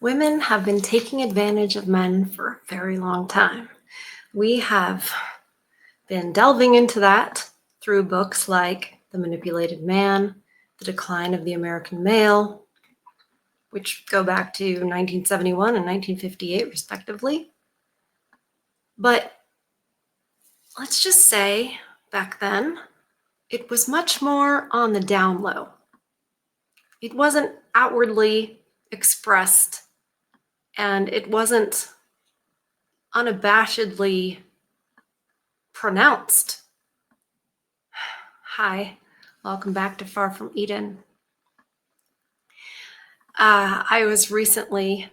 Women have been taking advantage of men for a very long time. We have been delving into that through books like The Manipulated Man, The Decline of the American Male, which go back to 1971 and 1958, respectively. But let's just say back then, it was much more on the down low. It wasn't outwardly expressed, and it wasn't unabashedly pronounced. Hi, welcome back to Far From Eden. It was recently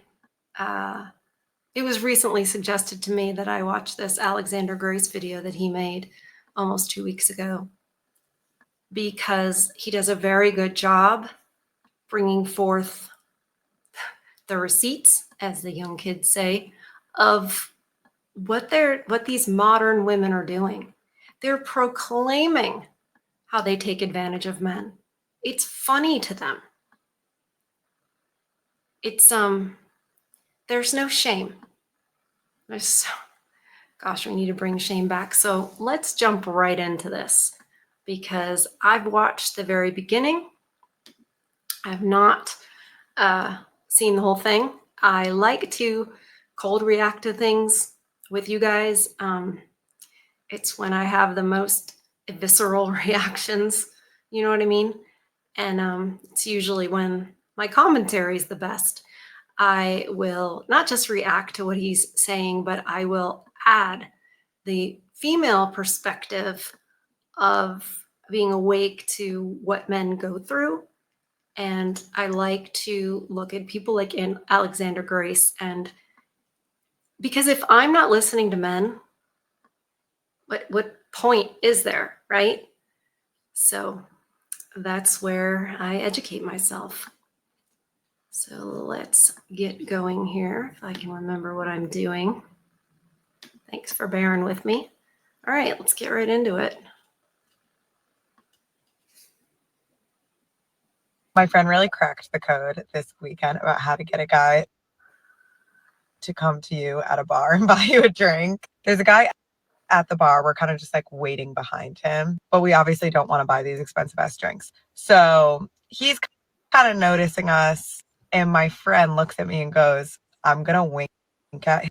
suggested to me that I watch this Alexander Grace video that he made almost 2 weeks ago, because he does a very good job bringing forth the receipts, as the young kids say, of what these modern women are doing. They're proclaiming how they take advantage of men. It's funny to them. It's there's no shame. Gosh, we need to bring shame back. So let's jump right into this, because I've watched the very beginning. I've not seen the whole thing. I like to cold react to things with you guys. It's when I have the most visceral reactions, you know what I mean? And it's usually when my commentary is the best. I will not just react to what he's saying, but I will add the female perspective of being awake to what men go through. And I like to look at people like in Alexander Grace. And because if I'm not listening to men, what point is there, right? So that's where I educate myself. So let's get going here, if I can remember what I'm doing. Thanks for bearing with me. All right, let's get right into it. My friend really cracked the code this weekend about how to get a guy to come to you at a bar and buy you a drink. There's a guy at the bar. We're kind of just like waiting behind him, but we obviously don't want to buy these expensive ass drinks. So he's kind of noticing us, and my friend looks at me and goes, "I'm going to wink at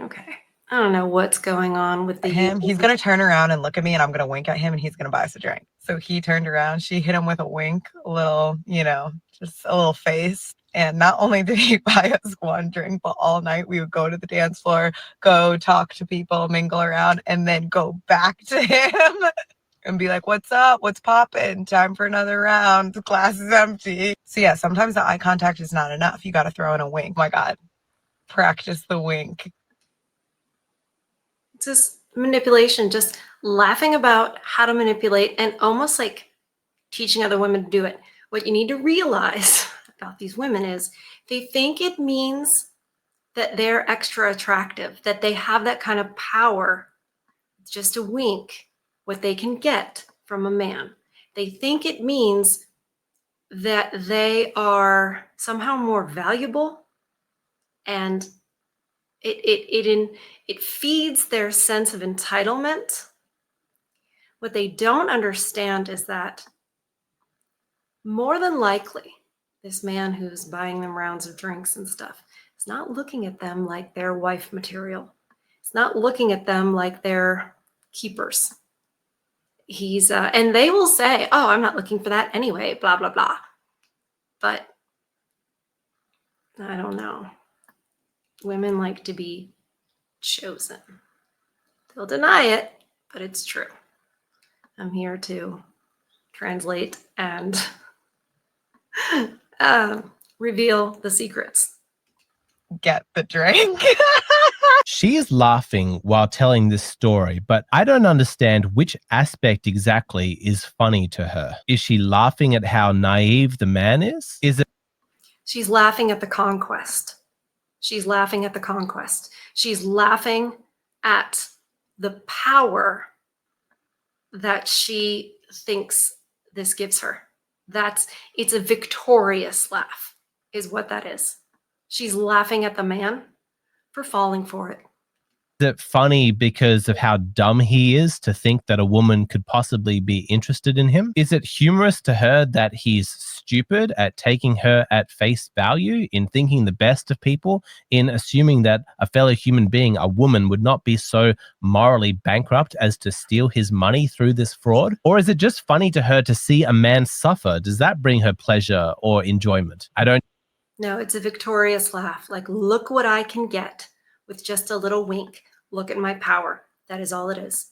Okay. I don't know what's going on with him. He's going to turn around and look at me, and I'm going to wink at him, and he's going to buy us a drink." So he turned around. She hit him with a wink, a little, just a little face. And not only did he buy us one drink, but all night we would go to the dance floor, go talk to people, mingle around, and then go back to him and be like, "What's up? What's poppin'? Time for another round. The glass is empty." So yeah, sometimes the eye contact is not enough. You got to throw in a wink. Oh my God, practice the wink. It's just manipulation, just laughing about how to manipulate and almost like teaching other women to do it. What you need to realize about these women is they think it means that they're extra attractive, that they have that kind of power. It's just a wink, what they can get from a man. They think it means that they are somehow more valuable, and it feeds their sense of entitlement. What they don't understand is that more than likely, this man who's buying them rounds of drinks and stuff is not looking at them like they're wife material. It's not looking at them like they're keepers. He's and they will say, "Oh, I'm not looking for that anyway, blah, blah, blah." But I don't know. Women like to be chosen. They'll deny it, but it's true. I'm here to translate and reveal the secrets. Get the drink. She is laughing while telling this story, but I don't understand which aspect exactly is funny to her. Is she laughing at how naive the man is? She's laughing at the conquest. She's laughing at the conquest. She's laughing at the power that she thinks this gives her. It's a victorious laugh. is what that is. She's laughing at the man for falling for it. Is it funny because of how dumb he is to think that a woman could possibly be interested in him? Is it humorous to her that he's stupid at taking her at face value, in thinking the best of people, in assuming that a fellow human being, a woman, would not be so morally bankrupt as to steal his money through this fraud? Or is it just funny to her to see a man suffer? Does that bring her pleasure or enjoyment? I don't. No, it's a victorious laugh. Like, look what I can get with just a little wink. Look at my power. That is all it is.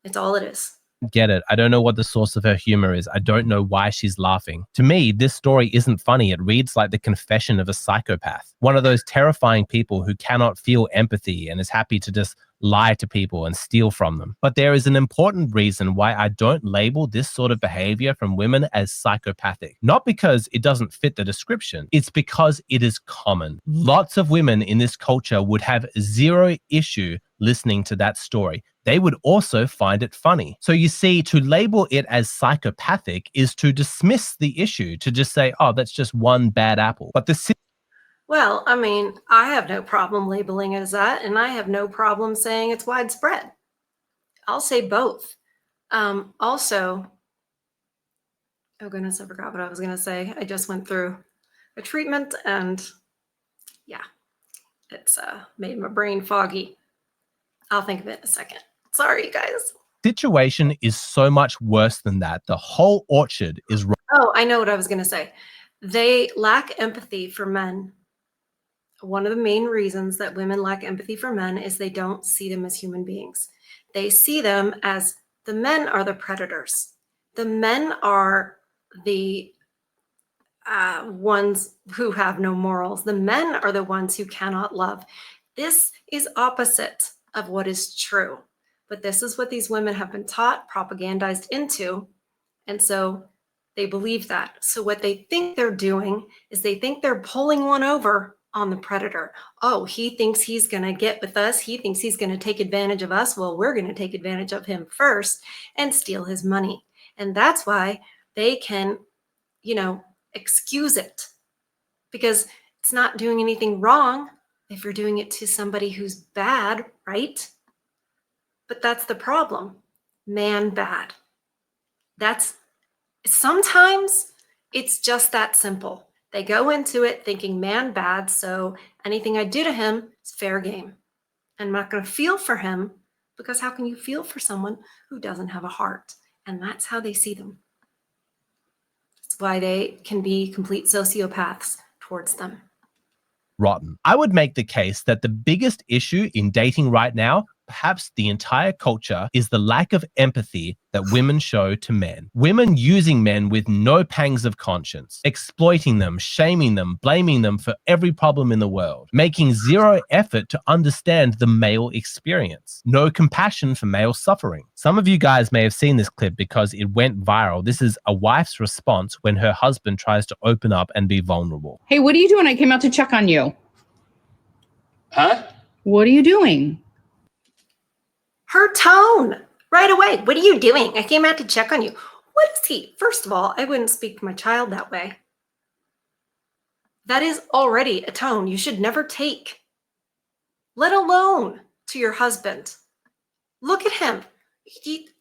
It's all it is. Get it. I don't know what the source of her humor is. I don't know why she's laughing. To me, this story isn't funny. It reads like the confession of a psychopath. One of those terrifying people who cannot feel empathy and is happy to just lie to people and steal from them. But there is an important reason why I don't label this sort of behavior from women as psychopathic. Not because it doesn't fit the description. It's because it is common. Lots of women in this culture would have zero issue listening to that story. They would also find it funny. So you see, to label it as psychopathic is to dismiss the issue, to just say, oh, that's just one bad apple. But Well, I mean, I have no problem labeling it as that, and I have no problem saying it's widespread. I'll say both. Also, oh goodness, I forgot what I was going to say. I just went through a treatment, and yeah, it's made my brain foggy. I'll think of it in a second. Sorry, you guys. situation is so much worse than that. The whole orchard is wrong. Oh, I know what I was going to say. They lack empathy for men. One of the main reasons that women lack empathy for men is they don't see them as human beings. They see them as the men are the predators. The men are the ones who have no morals. The men are the ones who cannot love. This is opposite of what is true. But this is what these women have been taught, propagandized into. And so they believe that. So what they think they're doing is they think they're pulling one over on the predator. Oh, he thinks he's going to get with us. He thinks he's going to take advantage of us. Well, we're going to take advantage of him first and steal his money. And that's why they can, excuse it, because it's not doing anything wrong if you're doing it to somebody who's bad, right? But that's the problem. Man bad. Sometimes it's just that simple. They go into it thinking man bad, so anything I do to him is fair game. I'm not going to feel for him, because how can you feel for someone who doesn't have a heart? And that's how they see them. That's why they can be complete sociopaths towards them. Rotten. I would make the case that the biggest issue in dating right now, perhaps the entire culture, is the lack of empathy that women show to men. Women using men with no pangs of conscience, exploiting them, shaming them, blaming them for every problem in the world, making zero effort to understand the male experience. No compassion for male suffering. Some of you guys may have seen this clip because it went viral. This is a wife's response when her husband tries to open up and be vulnerable. Hey, what are you doing? I came out to check on you. Huh? What are you doing? Her tone right away. What are you doing? I came out to check on you. What is he? First of all, I wouldn't speak to my child that way. That is already a tone you should never take, let alone to your husband. Look at him.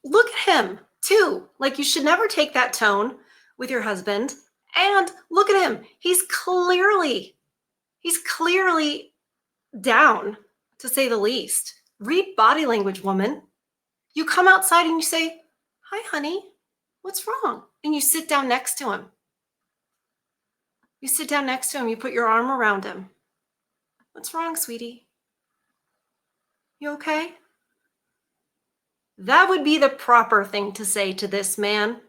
Look at him too. Like, you should never take that tone with your husband. And look at him. He's clearly down, to say the least. Read body language, woman. You come outside and you say, "Hi, honey, what's wrong?" And you sit down next to him. You put your arm around him. "What's wrong, sweetie? You okay?" That would be the proper thing to say to this man.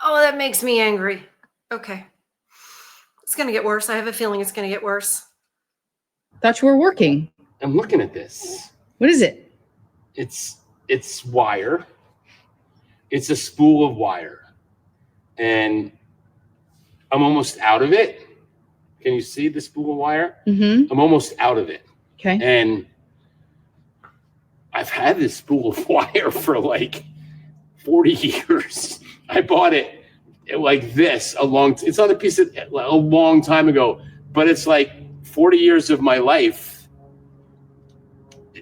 "Oh, that makes me angry." Okay. It's going to get worse. I have a feeling it's going to get worse. Thought you were working. I'm looking at this. What is it? It's wire. It's a spool of wire. And I'm almost out of it. Can you see the spool of wire? Mm-hmm. I'm almost out of it. Okay. And I've had this spool of wire for like 40 years. I bought it like this it's on a piece of a long time ago, but it's like 40 years of my life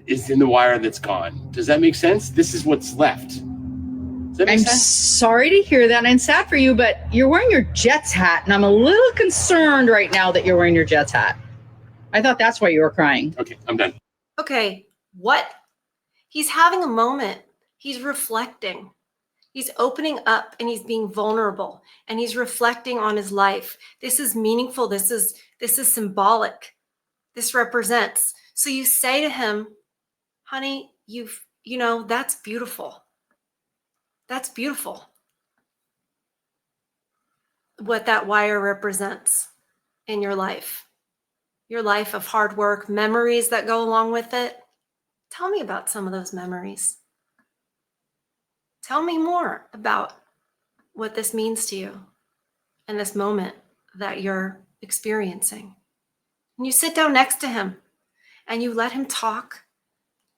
is in the wire that's gone. Does that make sense? This is what's left. Does that make I'm sense? sorry to hear that, and sad for you, but you're wearing your Jets hat, and I'm a little concerned right now that you're wearing your Jets hat. I thought that's why you were crying. Okay, I'm done. Okay, what? He's having a moment. He's reflecting. He's opening up and he's being vulnerable and he's reflecting on his life. This is meaningful. This is symbolic. This represents. So you say to him, honey, that's beautiful. That's beautiful. What that wire represents in your life of hard work, memories that go along with it. Tell me about some of those memories. Tell me more about what this means to you and this moment that you're experiencing. And you sit down next to him and you let him talk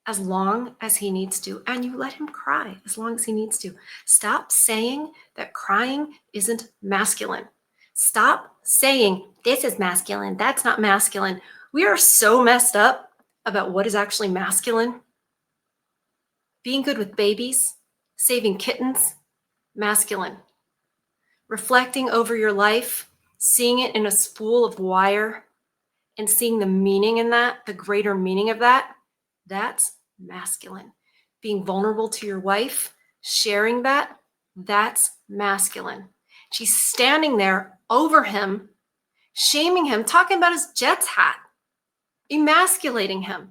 as long as he needs to, and you let him cry as long as he needs to. Stop saying that crying isn't masculine. Stop saying this is masculine, that's not masculine. We are so messed up about what is actually masculine. Being good with babies, saving kittens, masculine. Reflecting over your life, seeing it in a spool of wire, and seeing the meaning in that, the greater meaning of that, that's masculine. Being vulnerable to your wife, sharing that, that's masculine. She's standing there over him, shaming him, talking about his Jets hat, emasculating him,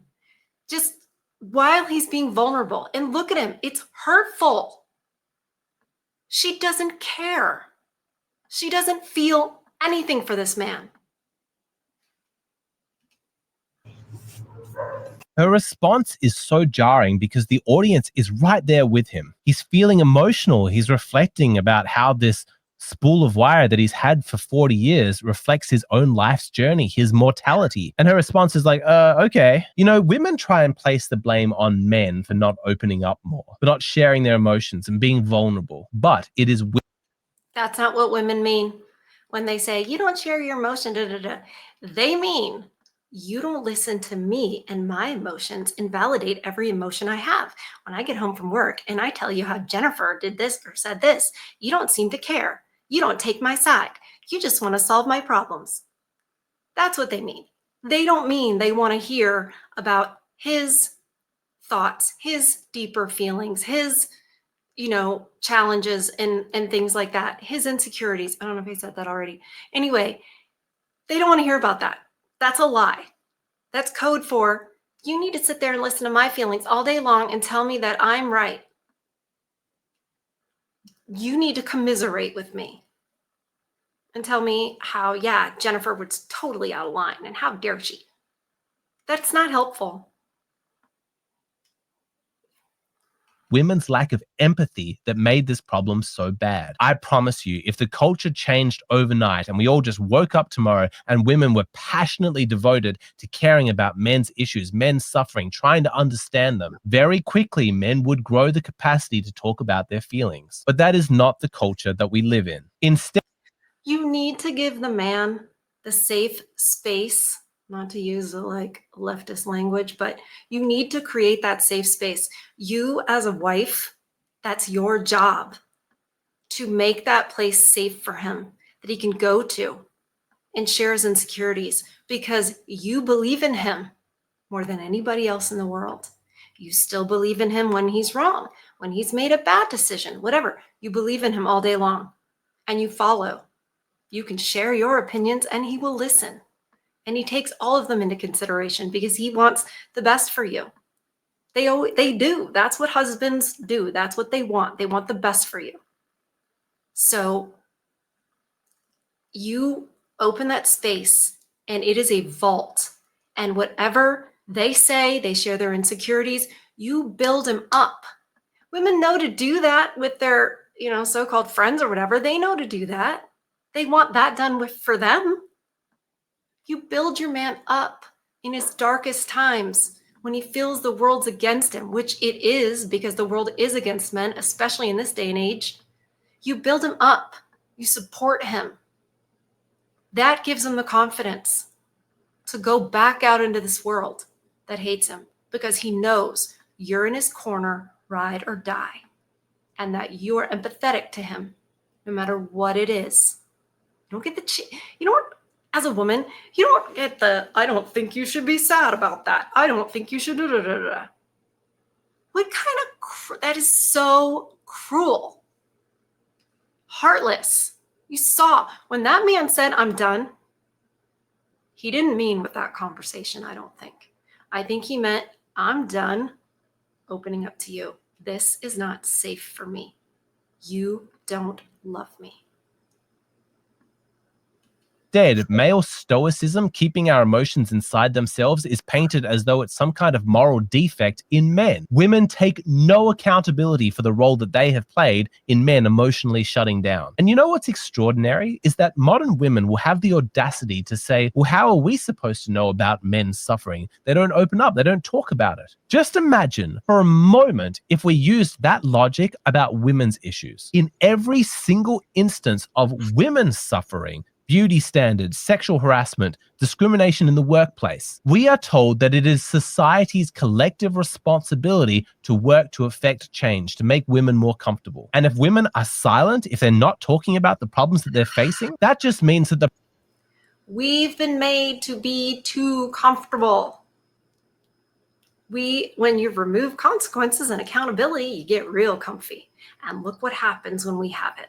just while he's being vulnerable. And look at him, it's hurtful. She doesn't care. She doesn't feel anything for this man. Her response is so jarring because the audience is right there with him. He's feeling emotional. He's reflecting about how this spool of wire that he's had for 40 years reflects his own life's journey, his mortality. And her response is like, okay. Women try and place the blame on men for not opening up more, for not sharing their emotions and being vulnerable. But it is That's not what women mean when they say, you don't share your emotion, They mean, you don't listen to me and my emotions and validate every emotion I have. When I get home from work and I tell you how Jennifer did this or said this, you don't seem to care. You don't take my side. You just want to solve my problems. That's what they mean. They don't mean they want to hear about his thoughts, his deeper feelings, his challenges and things like that, his insecurities. I don't know if I said that already. Anyway, they don't want to hear about that. That's a lie. That's code for, you need to sit there and listen to my feelings all day long and tell me that I'm right. You need to commiserate with me and tell me how, Jennifer was totally out of line and how dare she. That's not helpful. women's lack of empathy that made this problem so bad. I promise you, if the culture changed overnight and we all just woke up tomorrow and women were passionately devoted to caring about men's issues, men's suffering, trying to understand them, very quickly men would grow the capacity to talk about their feelings. But that is not the culture that we live in. Instead, you need to give the man the safe space, not to use the leftist language, but you need to create that safe space. You as a wife, that's your job to make that place safe for him that he can go to and share his insecurities because you believe in him more than anybody else in the world. You still believe in him when he's wrong, when he's made a bad decision, whatever. You believe in him all day long and you follow. You can share your opinions and he will listen. And he takes all of them into consideration because he wants the best for you. They do. That's what husbands do. That's what they want. They want the best for you. So you open that space and it is a vault. And whatever they say, they share their insecurities, you build them up. Women know to do that with their, so-called friends or whatever. They know to do that. They want that done for them. You build your man up in his darkest times when he feels the world's against him, which it is because the world is against men, especially in this day and age. You build him up. You support him. That gives him the confidence to go back out into this world that hates him, because he knows you're in his corner, ride or die, and that you are empathetic to him no matter what it is. You don't get you know what? As a woman, you don't get I don't think you should be sad about that. I don't think you should What kind of that is so cruel. Heartless. You saw when that man said, "I'm done," he didn't mean with that conversation, I don't think. I think he meant, "I'm done opening up to you. This is not safe for me. You don't love me." Instead, male stoicism, keeping our emotions inside themselves, is painted as though it's some kind of moral defect in men. Women take no accountability for the role that they have played in men emotionally shutting down. And you know what's extraordinary is that modern women will have the audacity to say, well, how are we supposed to know about men's suffering? They don't open up, they don't talk about it. Just imagine for a moment if we used that logic about women's issues. In every single instance of women's suffering, beauty standards, sexual harassment, discrimination in the workplace, we are told that it is society's collective responsibility to work to effect change, to make women more comfortable. And if women are silent, if they're not talking about the problems that they're facing, that just means that we've been made to be too comfortable. When you remove consequences and accountability, you get real comfy. And look what happens when we have it.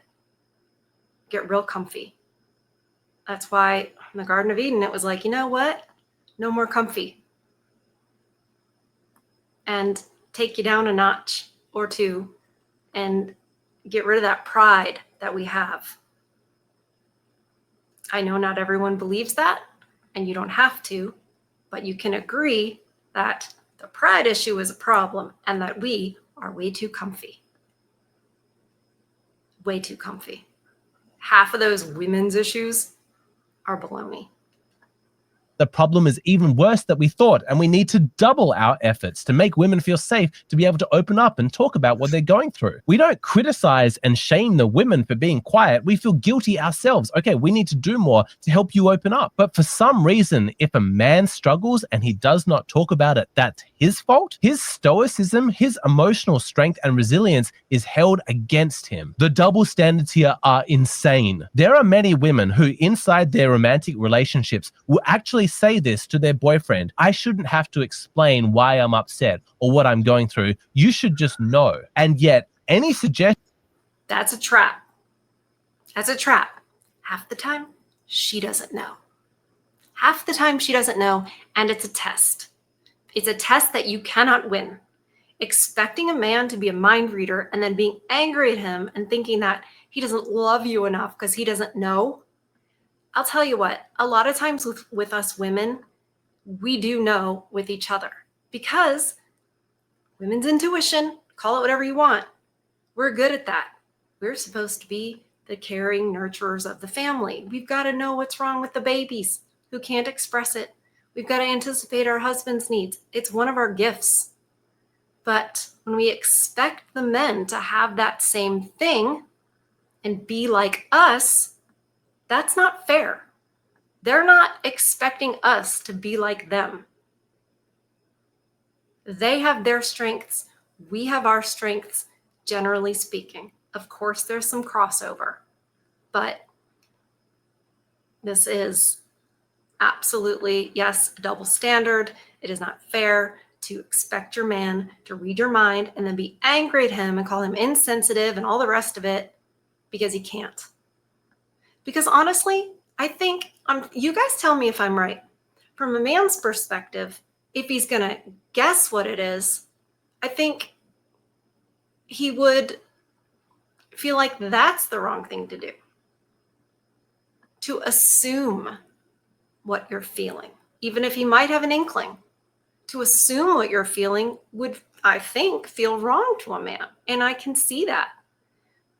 Get real comfy. That's why in the Garden of Eden, it was like, you know what? No more comfy. And take you down a notch or two and get rid of that pride that we have. I know not everyone believes that, and you don't have to, but you can agree that the pride issue is a problem and that we are way too comfy. Way too comfy. Half of those women's issues are baloney. the problem is even worse than we thought, and we need to double our efforts to make women feel safe to be able to open up and talk about what they're going through. We don't criticize and shame the women for being quiet. We feel guilty ourselves. Okay, we need to do more to help you open up. But for some reason, if a man struggles and he does not talk about it, that's his fault. His stoicism, his emotional strength and resilience is held against him. The double standards here are insane. There are many women who, inside their romantic relationships, will actually say this to their boyfriend: I shouldn't have to explain why I'm upset or what I'm going through. You should just know. And yet, any suggestion... That's a trap. That's a trap. Half the time, she doesn't know. Half the time, she doesn't know, and it's a test. It's a test that you cannot win. Expecting a man to be a mind reader and then being angry at him and thinking that he doesn't love you enough because he doesn't know. I'll tell you what, a lot of times with us women, we do know with each other because women's intuition, call it whatever you want, we're good at that. We're supposed to be the caring nurturers of the family. We've got to know what's wrong with the babies who can't express it. We've got to anticipate our husband's needs. It's one of our gifts. But when we expect the men to have that same thing and be like us, that's not fair. They're not expecting us to be like them. They have their strengths. We have our strengths, generally speaking. Of course, there's some crossover, but this is absolutely, yes, a double standard. It is not fair to expect your man to read your mind and then be angry at him and call him insensitive and all the rest of it because he can't. Because honestly, I think, you guys tell me if I'm right. From a man's perspective, if he's going to guess what it is, I think he would feel like that's the wrong thing to do. To assume what you're feeling, even if he might have an inkling. To assume what you're feeling would, I think, feel wrong to a man. And I can see that.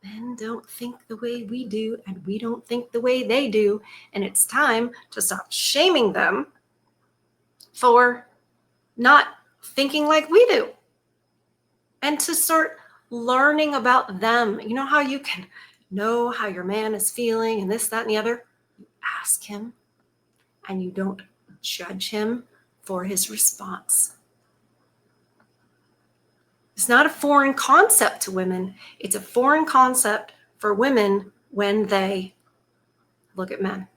Men don't think the way we do, and we don't think the way they do. And it's time to stop shaming them for not thinking like we do. And to start learning about them. You know how you can know how your man is feeling and this, that, and the other, you ask him and you don't judge him for his response. It's not a foreign concept to women. It's a foreign concept for women when they look at men,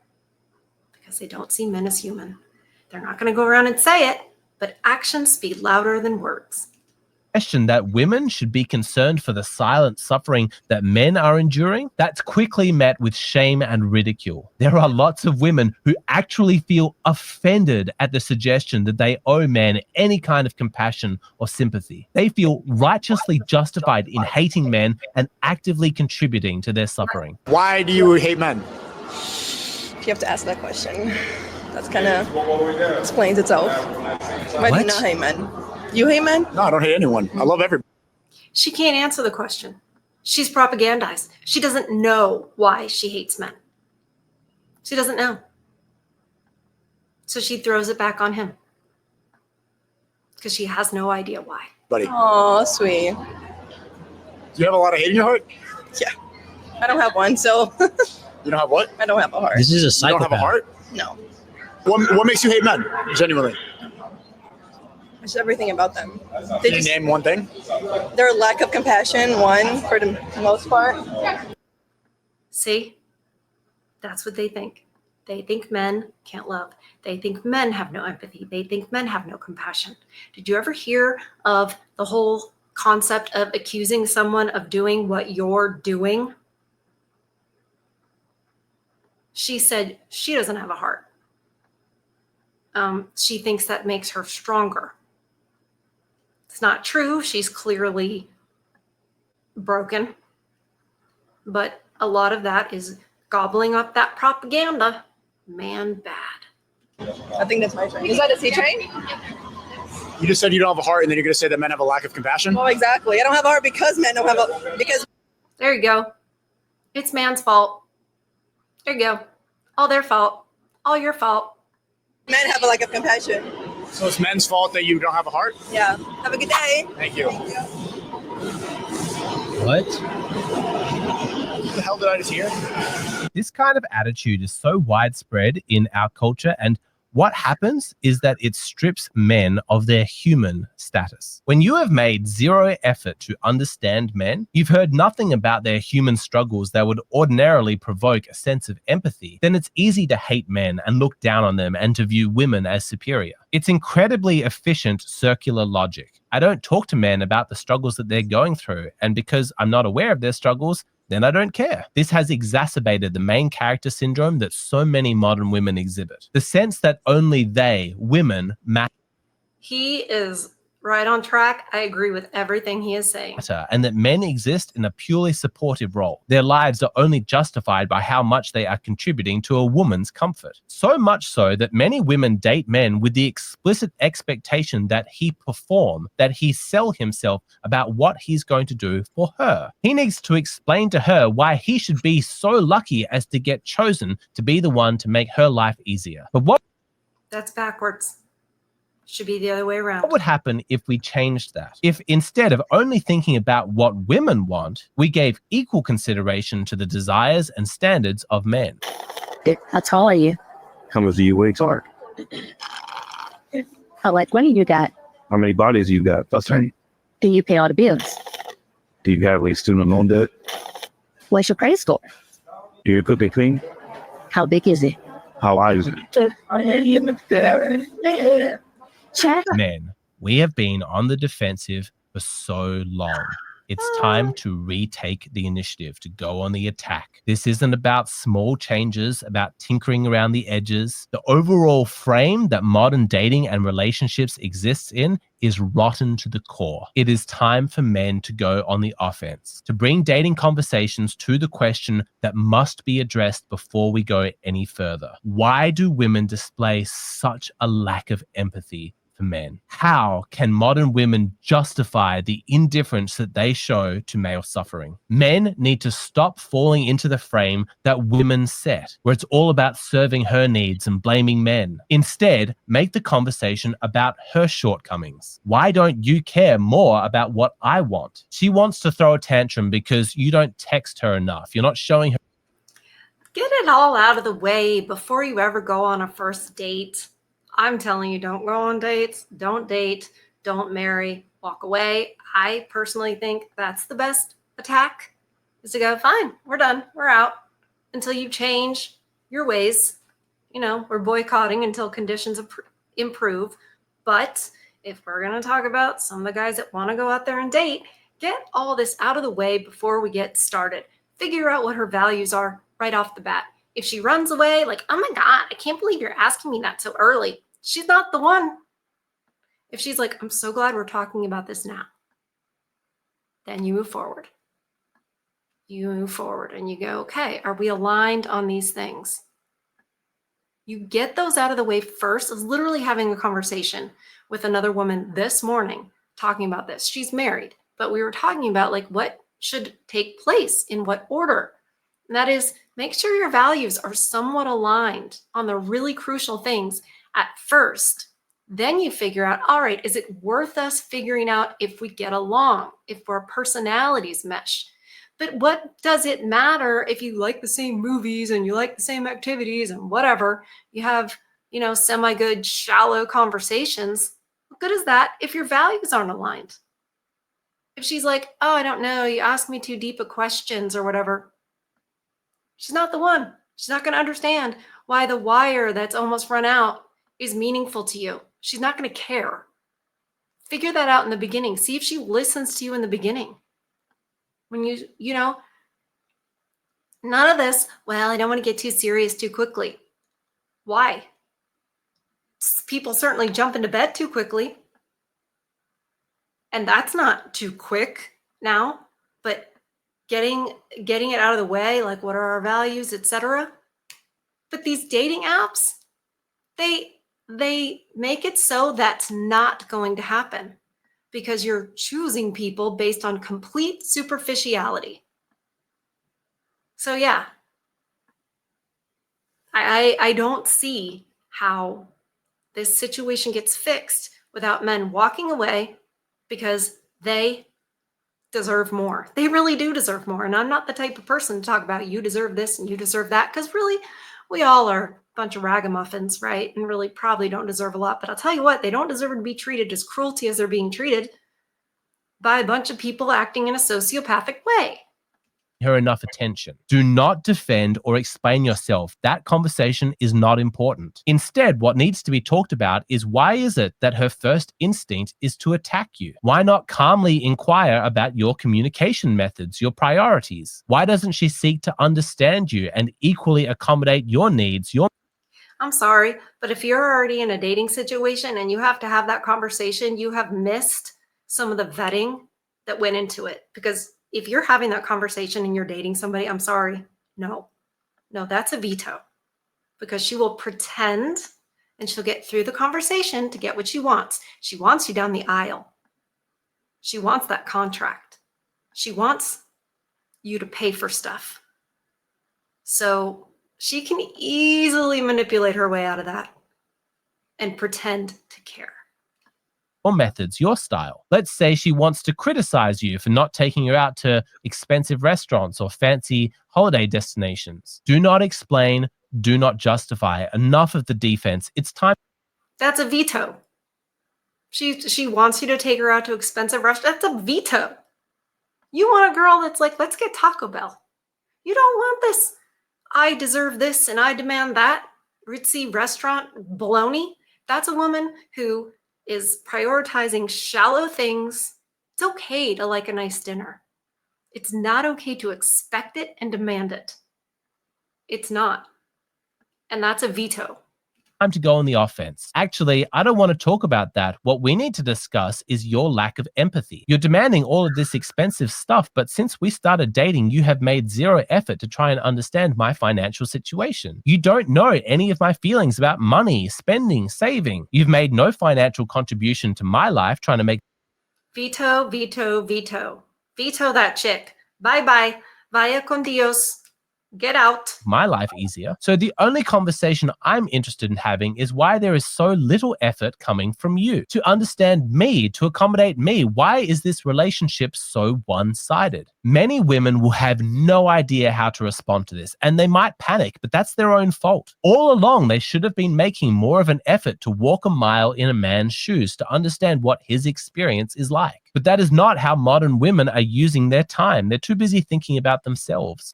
because they don't see men as human. They're not going to go around and say it, but actions speak louder than words. Question that women should be concerned for the silent suffering that men are enduring, that's quickly met with shame and ridicule. There are lots of women who actually feel offended at the suggestion that they owe men any kind of compassion or sympathy. They feel righteously justified in hating men and actively contributing to their suffering. Why do you hate men? You have to ask that question. That's kind of explains itself. Why do you not hate men? You hate men? No, I don't hate anyone. I love everybody. She can't answer the question. She's propagandized. She doesn't know why she hates men. She doesn't know. So she throws it back on him because she has no idea why. Oh, sweet. Do you have a lot of hate in your heart? Yeah. I don't have one, so You don't have what? I don't have a heart. This is a You psychopath. don't have a heart? No. What makes you hate men? Genuinely. It's everything about them. Can you name one thing? Their lack of compassion, one, for the most part. See? That's what they think. They think men can't love. They think men have no empathy. They think men have no compassion. Did you ever hear of the whole concept of accusing someone of doing what you're doing? She said she doesn't have a heart. She thinks that makes her stronger. It's not true. She's clearly broken. But a lot of that is gobbling up that propaganda. Man bad. I think that's my train. Is that a C train? You just said you don't have a heart, and then you're going to say that men have a lack of compassion? Well, exactly. I don't have a heart because men don't have a, because. There you go. It's man's fault. There you go. All their fault. All your fault. Men have a lack of compassion. So it's men's fault that you don't have a heart? Yeah. Have a good day. Thank you. What? What the hell did I just hear? This kind of attitude is so widespread in our culture, and what happens is that it strips men of their human status. When you have made zero effort to understand men, you've heard nothing about their human struggles that would ordinarily provoke a sense of empathy, then it's easy to hate men and look down on them and to view women as superior. It's incredibly efficient circular logic. I don't talk to men about the struggles that they're going through, and because I'm not aware of their struggles, then I don't care. This has exacerbated the main character syndrome that so many modern women exhibit. The sense that only they, women, matter, He is right on track. I agree with everything he is saying. and that men exist in a purely supportive role. Their lives are only justified by how much they are contributing to a woman's comfort. So much so that many women date men with the explicit expectation that he perform, that he sell himself about what he's going to do for her. He needs to explain to her why he should be so lucky as to get chosen to be the one to make her life easier. But what That's backwards. Should be the other way around. What would happen if we changed that? If instead of only thinking about what women want, we gave equal consideration to the desires and standards of men? How tall are you? How much do you weigh? Sorry. How much money you got? How many bodies you got? That's right. Do you pay all the bills? Do you have like student loan debt? What's your credit score? Do you cook it clean? How big is it? How wide is it? Men, we have been on the defensive for so long. It's time to retake the initiative, to go on the attack. This isn't about small changes, about tinkering around the edges. The overall frame that modern dating and relationships exists in is rotten to the core. It is time for men to go on the offense, to bring dating conversations to the question that must be addressed before we go any further. Why do women display such a lack of empathy for men. How can modern women justify the indifference that they show to male suffering? Men need to stop falling into the frame that women set, where it's all about serving her needs and blaming men. Instead, make the conversation about her shortcomings. Why don't you care more about what I want? She wants to throw a tantrum because you don't text her enough. You're not showing her. Get it all out of the way before you ever go on a first date. I'm telling you, don't go on dates, don't date, don't marry, walk away. I personally think that's the best attack, is to go, fine, we're done, we're out, until you change your ways. You know, we're boycotting until conditions improve. But if we're going to talk about some of the guys that want to go out there and date, get all this out of the way before we get started. Figure out what her values are right off the bat. If she runs away, like, oh my God, I can't believe you're asking me that so early, she's not the one. If she's like, I'm so glad we're talking about this now, then you move forward. You move forward and you go, okay, are we aligned on these things? You get those out of the way first. I was literally having a conversation with another woman this morning talking about this. She's married, but we were talking about like what should take place in what order. And that is, make sure your values are somewhat aligned on the really crucial things at first. Then you figure out, all right, is it worth us figuring out if we get along, if our personalities mesh? But what does it matter if you like the same movies and you like the same activities and whatever? You have, you know, semi-good, shallow conversations. What good is that if your values aren't aligned? If she's like, oh, I don't know, you ask me too deep of questions or whatever, she's not the one. She's not going to understand why the wire that's almost run out is meaningful to you. She's not going to care. Figure that out in the beginning. See if she listens to you in the beginning. When you know, none of this, well, I don't want to get too serious too quickly. Why? People certainly jump into bed too quickly. And that's not too quick now, but getting it out of the way, like what are our values, etc. But these dating apps, they make it so that's not going to happen because you're choosing people based on complete superficiality. So yeah, I don't see how this situation gets fixed without men walking away because they deserve more. They really do deserve more. And I'm not the type of person to talk about you deserve this and you deserve that, because really we all are a bunch of ragamuffins, right? And really probably don't deserve a lot. But I'll tell you what, they don't deserve to be treated as cruelty as they're being treated by a bunch of people acting in a sociopathic way. Her enough attention. Do not defend or explain yourself. That conversation is not important. Instead, what needs to be talked about is why is it that her first instinct is to attack you? Why not calmly inquire about your communication methods, your priorities? Why doesn't she seek to understand you and equally accommodate your needs, your... I'm sorry, but if you're already in a dating situation and you have to have that conversation, you have missed some of the vetting that went into it. Because if you're having that conversation and you're dating somebody, I'm sorry, no, that's a veto, because she will pretend and she'll get through the conversation to get what she wants. She wants you down the aisle. She wants that contract. She wants you to pay for stuff. So she can easily manipulate her way out of that and pretend to care. Your methods, your style. Let's say she wants to criticize you for not taking her out to expensive restaurants or fancy holiday destinations. Do not explain, do not justify. Enough of the defense. It's time. That's a veto. She wants you to take her out to expensive restaurants. That's a veto. You want a girl that's like, let's get Taco Bell. You don't want this, I deserve this and I demand that ritzy restaurant baloney. That's a woman who is prioritizing shallow things. It's okay to like a nice dinner. It's not okay to expect it and demand it. It's not. And that's a veto. time to go on the offense. Actually, I don't want to talk about that. What we need to discuss is your lack of empathy. You're demanding all of this expensive stuff, but since we started dating, you have made zero effort to try and understand my financial situation. You don't know any of my feelings about money, spending, saving. You've made no financial contribution to my life trying to make Veto, veto, veto. Veto that chick. Bye-bye. Vaya con Dios. Get out. my life easier. So the only conversation I'm interested in having is why there is so little effort coming from you to understand me, to accommodate me. Why is this relationship so one-sided? Many women will have no idea how to respond to this, and they might panic, but that's their own fault. All along, they should have been making more of an effort to walk a mile in a man's shoes to understand what his experience is like. But that is not how modern women are using their time. They're too busy thinking about themselves.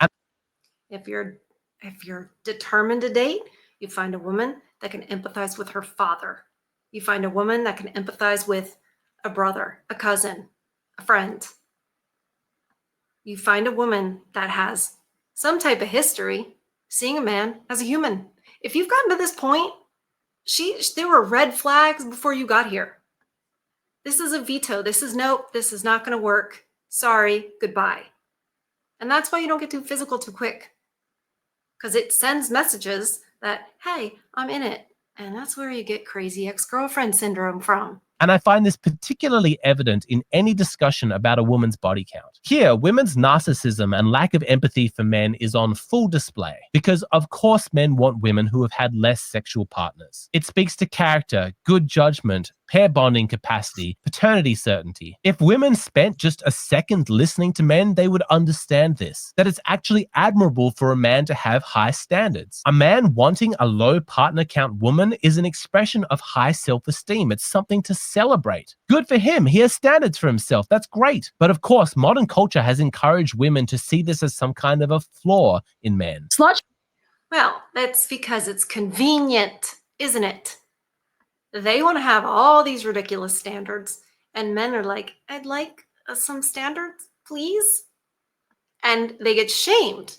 If you're determined to date, you find a woman that can empathize with her father. You find a woman that can empathize with a brother, a cousin, a friend. You find a woman that has some type of history seeing a man as a human. If you've gotten to this point, there were red flags before you got here. This is a veto. This is nope, this is not going to work. Sorry, goodbye. And that's why you don't get too physical too quick. Because it sends messages that, hey, I'm in it. And that's where you get crazy ex-girlfriend syndrome from. And I find this particularly evident in any discussion about a woman's body count. Here, women's narcissism and lack of empathy for men is on full display because, of course, men want women who have had less sexual partners. It speaks to character, good judgment, pair bonding capacity, paternity certainty. If women spent just a second listening to men, they would understand this, that it's actually admirable for a man to have high standards. A man wanting a low partner count woman is an expression of high self-esteem. It's something to celebrate. Good for him. He has standards for himself. That's great. But of course, modern culture has encouraged women to see this as some kind of a flaw in men. Well, that's because it's convenient, isn't it? They want to have all these ridiculous standards, and men are like, I'd like some standards, please. And they get shamed.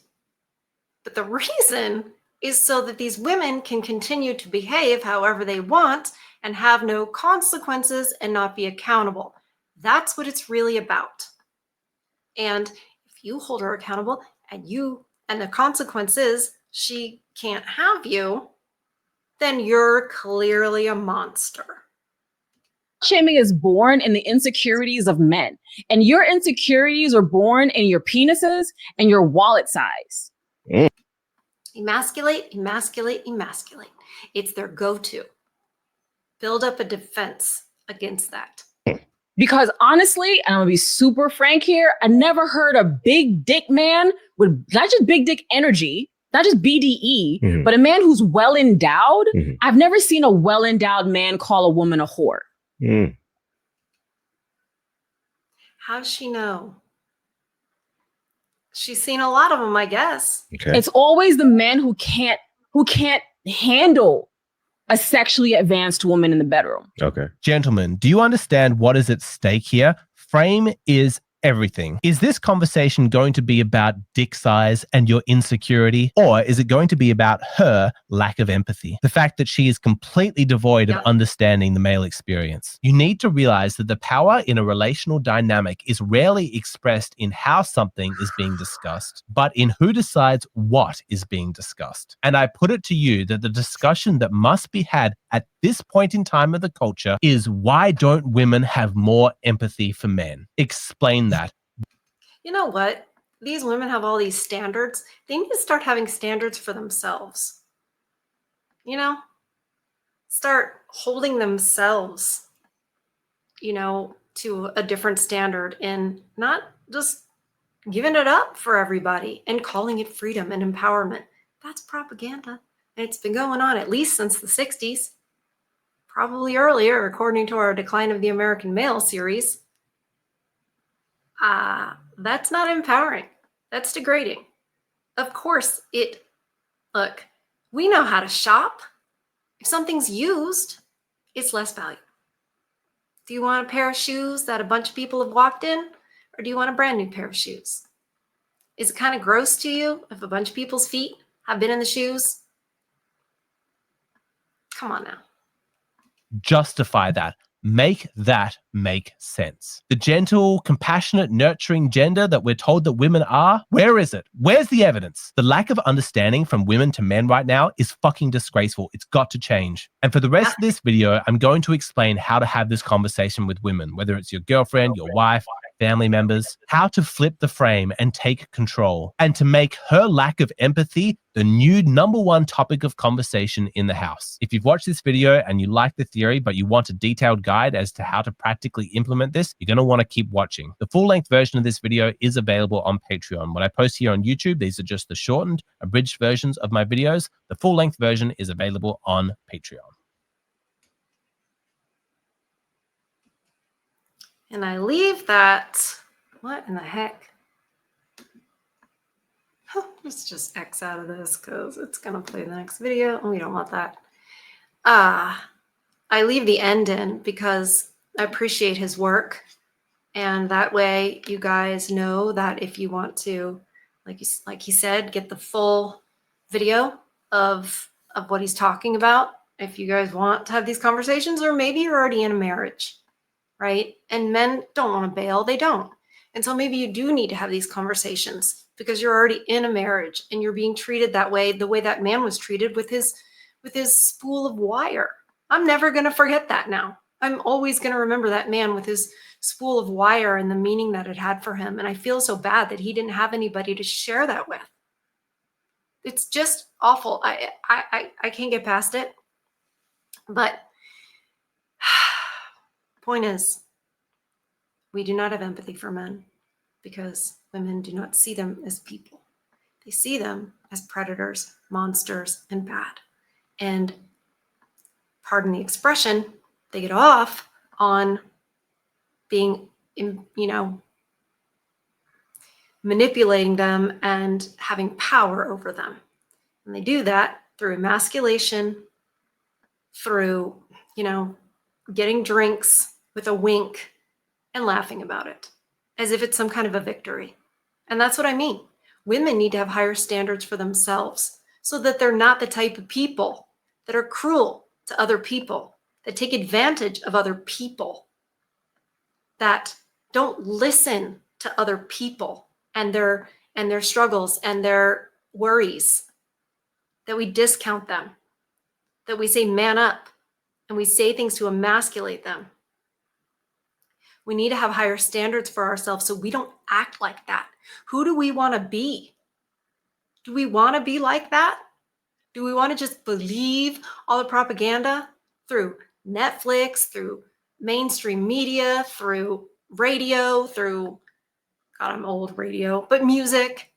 But the reason is so that these women can continue to behave however they want and have no consequences and not be accountable. That's what it's really about. And if you hold her accountable and the consequence is she can't have you, then you're clearly a monster. Shaming is born in the insecurities of men, and your insecurities are born in your penises and your wallet size. Emasculate, emasculate, emasculate. It's their go-to. Build up a defense against that. Because honestly, and I'm gonna be super frank here, I never heard a big dick man with not just big dick energy, not just BDE, but a man who's well endowed. I've never seen a well endowed man call a woman a whore. How does she know? She's seen a lot of them, I guess. Okay. It's always the man who can't handle a sexually advanced woman in the bedroom. Okay. Gentlemen, do you understand what is at stake here? Frame is everything. Is this conversation going to be about dick size and your insecurity, or is it going to be about her lack of empathy? The fact that she is completely devoid of understanding the male experience. You need to realize that the power in a relational dynamic is rarely expressed in how something is being discussed, but in who decides what is being discussed. And I put it to you that the discussion that must be had at this point in time of the culture is, why don't women have more empathy for men? Explain that. You know what? These women have all these standards. They need to start having standards for themselves. You know? Start holding themselves, to a different standard and not just giving it up for everybody and calling it freedom and empowerment. That's propaganda. And it's been going on at least since the 60s. Probably earlier, according to our Decline of the American Male series. That's not empowering. That's degrading. Of course, look, we know how to shop. If something's used, it's less valuable. Do you want a pair of shoes that a bunch of people have walked in, or do you want a brand new pair of shoes? Is it kind of gross to you if a bunch of people's feet have been in the shoes? Come on now. Justify that. Make that make sense. The gentle, compassionate, nurturing gender that we're told that women are, where is it? Where's the evidence? The lack of understanding from women to men right now is fucking disgraceful. It's got to change. And for the rest of this video, I'm going to explain how to have this conversation with women, whether it's your girlfriend, your wife, family members, how to flip the frame and take control, and to make her lack of empathy the new #1 topic of conversation in the house. If you've watched this video and you like the theory, but you want a detailed guide as to how to practically implement this, you're going to want to keep watching. The full-length version of this video is available on Patreon. What I post here on YouTube, these are just the shortened, abridged versions of my videos. The full-length version is available on Patreon. And I leave that, what in the heck? Let's just X out of this because it's going to play the next video and we don't want that. I leave the end in because I appreciate his work. And that way you guys know that if you want to, like he said, get the full video of what he's talking about. If you guys want to have these conversations, or maybe you're already in a marriage, right? And men don't want to bail, they don't. And so maybe you do need to have these conversations because you're already in a marriage and you're being treated that way, the way that man was treated with his spool of wire. I'm never going to forget that now. I'm always going to remember that man with his spool of wire and the meaning that it had for him. And I feel so bad that he didn't have anybody to share that with. It's just awful. I can't get past it. But point is, we do not have empathy for men because women do not see them as people. They see them as predators, monsters, and bad. And pardon the expression, they get off on being, manipulating them and having power over them. And they do that through emasculation, through, getting drinks with a wink and laughing about it as if it's some kind of a victory. And that's what I mean. Women need to have higher standards for themselves so that they're not the type of people that are cruel to other people, that take advantage of other people, that don't listen to other people and their struggles and their worries, that we discount them, that we say man up and we say things to emasculate them. We need to have higher standards for ourselves so we don't act like that. Who do we want to be? Do we want to be like that? Do we want to just believe all the propaganda through Netflix, through mainstream media, through radio, through, God, I'm old radio, but music,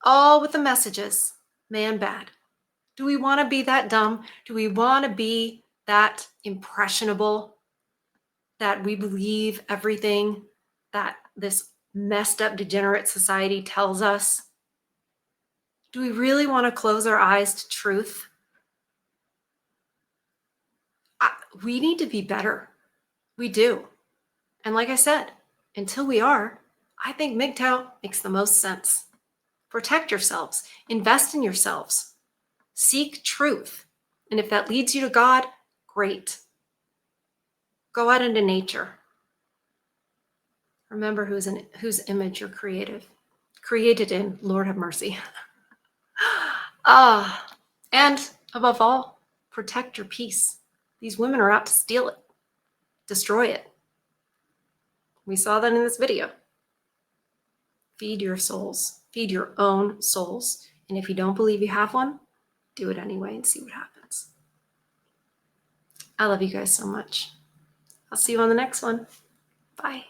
all with the messages, man bad. Do we want to be that dumb? Do we want to be that impressionable, that we believe everything that this messed up, degenerate society tells us? Do we really want to close our eyes to truth? We need to be better. We do. And like I said, until we are, I think MGTOW makes the most sense. Protect yourselves. Invest in yourselves. Seek truth. And if that leads you to God, great. Go out into nature. Remember whose image you're created in. Lord have mercy. And above all, protect your peace. These women are out to steal it, destroy it. We saw that in this video. Feed your souls. Feed your own souls. And if you don't believe you have one, do it anyway and see what happens. I love you guys so much. I'll see you on the next one. Bye.